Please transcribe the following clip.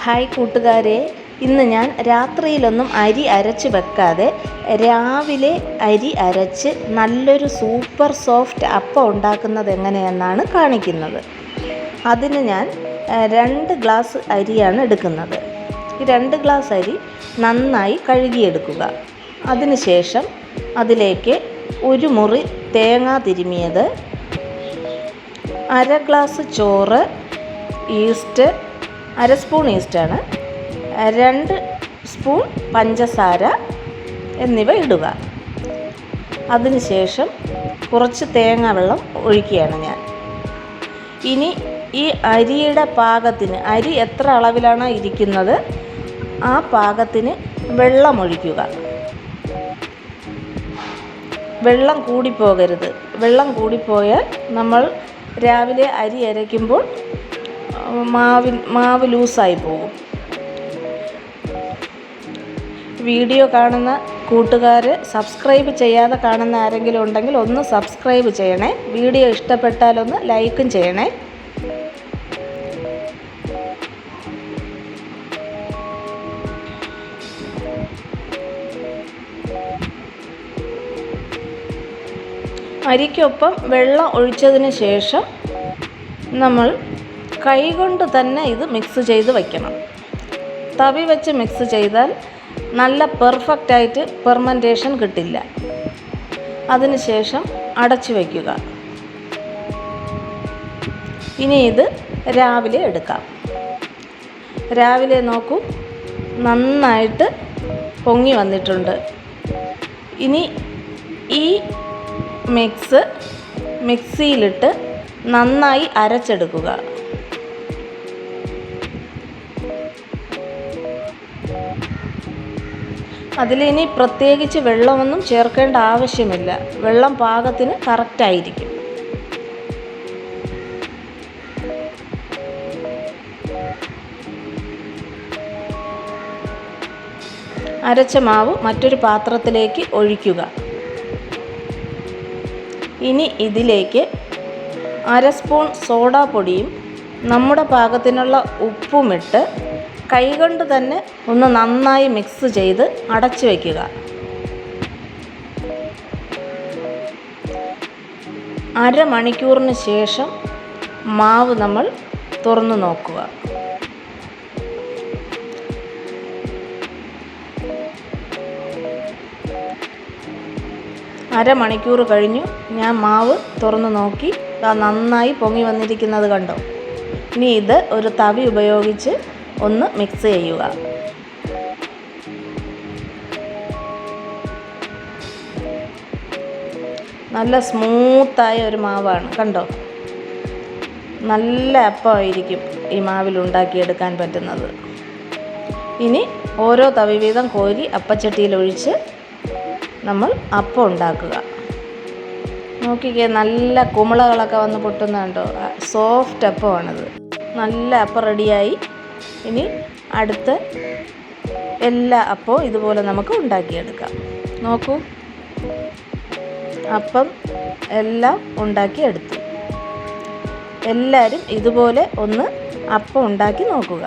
Hi കൂട്ടുകാരെ, ഇന്ന് ഞാൻ രാത്രിയിലൊന്നും അരി അരച്ച് വെക്കാതെ രാവിലെ അരി അരച്ച് നല്ലൊരു സൂപ്പർ സോഫ്റ്റ് അപ്പം ഉണ്ടാക്കുന്നത് എങ്ങനെയെന്നാണ് കാണിക്കുന്നത്. അതിന് ഞാൻ 2 ഗ്ലാസ് അരിയാണ് എടുക്കുന്നത്. ഈ 2 ഗ്ലാസ് അരി നന്നായി കഴുകിയെടുക്കുക. അതിനുശേഷം അതിലേക്ക് 1 മുറി തേങ്ങ തിരുമിയത്, 1/2 ഗ്ലാസ് ചോറ്, ഈസ്റ്റ് 1/2 സ്പൂൺ ഈസ്റ്റാണ്, 2 സ്പൂൺ പഞ്ചസാര എന്നിവ ഇടുക. അതിനുശേഷം കുറച്ച് തേങ്ങ വെള്ളം ഒഴിക്കുകയാണ് ഞാൻ. ഇനി ഈ അരിയുടെ പാകത്തിന്, അരി എത്ര അളവിലാണോ ഇരിക്കുന്നത് ആ പാകത്തിന് വെള്ളം ഒഴിക്കുക. വെള്ളം കൂടിപ്പോകരുത്. വെള്ളം കൂടിപ്പോയാൽ നമ്മൾ രാവിലെ അരി അരയ്ക്കുമ്പോൾ മാവ് ലൂസായി പോകും. വീഡിയോ കാണുന്ന കൂട്ടുകാർ സബ്സ്ക്രൈബ് ചെയ്യാതെ കാണുന്ന ആരെങ്കിലും ഉണ്ടെങ്കിൽ ഒന്ന് സബ്സ്ക്രൈബ് ചെയ്യണേ. വീഡിയോ ഇഷ്ടപ്പെട്ടാലൊന്ന് ലൈക്കും ചെയ്യണേ. അരിക്കൊപ്പം വെള്ളം ഒഴിച്ചതിന് ശേഷം നമ്മൾ കൈകൊണ്ട് തന്നെ ഇത് മിക്സ് ചെയ്ത് വയ്ക്കണം. തവി വെച്ച് മിക്സ് ചെയ്താൽ നല്ല പെർഫെക്റ്റായിട്ട് ഫെർമെൻറ്റേഷൻ കിട്ടില്ല. അതിനുശേഷം അടച്ചു വയ്ക്കുക. ഇനി ഇത് രാവിലെ എടുക്കാം. രാവിലെ നോക്കൂ, നന്നായിട്ട് പൊങ്ങി വന്നിട്ടുണ്ട്. ഇനി ഈ മിക്സിയിലിട്ട് നന്നായി അരച്ചെടുക്കുക. അതിലിനി പ്രത്യേകിച്ച് വെള്ളമൊന്നും ചേർക്കേണ്ട ആവശ്യമില്ല. വെള്ളം പാകത്തിന് കറക്റ്റായിരിക്കും. അരച്ച മാവ് മറ്റൊരു പാത്രത്തിലേക്ക് ഒഴിക്കുക. ഇനി ഇതിലേക്ക് 1/2 സ്പൂൺ സോഡാപ്പൊടിയും നമ്മുടെ പാകത്തിനുള്ള ഉപ്പുമിട്ട് കൈകൊണ്ട് തന്നെ ഒന്ന് നന്നായി മിക്സ് ചെയ്ത് അടച്ചു വയ്ക്കുക. 1/2 മണിക്കൂറിന് ശേഷം മാവ് നമ്മൾ തുറന്നു നോക്കുക. അരമണിക്കൂർ കഴിഞ്ഞു. ഞാൻ മാവ് തുറന്നു നോക്കി, നന്നായി പൊങ്ങി വന്നിരിക്കുന്നത് കണ്ടോ. ഇനി ഇത് ഒരു തവി ഉപയോഗിച്ച് ഒന്ന് മിക്സ് ചെയ്യുക. നല്ല സ്മൂത്തായ ഒരു മാവാണ് കണ്ടോ. നല്ല അപ്പമായിരിക്കും ഈ മാവിൽ ഉണ്ടാക്കിയെടുക്കാൻ പറ്റുന്നത്. ഇനി ഓരോ തവി വീതം കോരി അപ്പച്ചട്ടിയിലൊഴിച്ച് നമ്മൾ അപ്പം ഉണ്ടാക്കുക. നോക്കിക്കേ, നല്ല കുമിളകളൊക്കെ വന്ന് പൊട്ടുന്നുണ്ടോ. സോഫ്റ്റ് അപ്പമാണിത്. നല്ല അപ്പം റെഡിയായി. ഇനി അടുത്ത എല്ലാ അപ്പവും ഇതുപോലെ നമുക്ക് ഉണ്ടാക്കിയെടുക്കാം. നോക്കൂ, അപ്പം എല്ലാം ഉണ്ടാക്കിയെടുത്തു. എല്ലാവരും ഇതുപോലെ ഒന്ന് അപ്പം ഉണ്ടാക്കി നോക്കുക.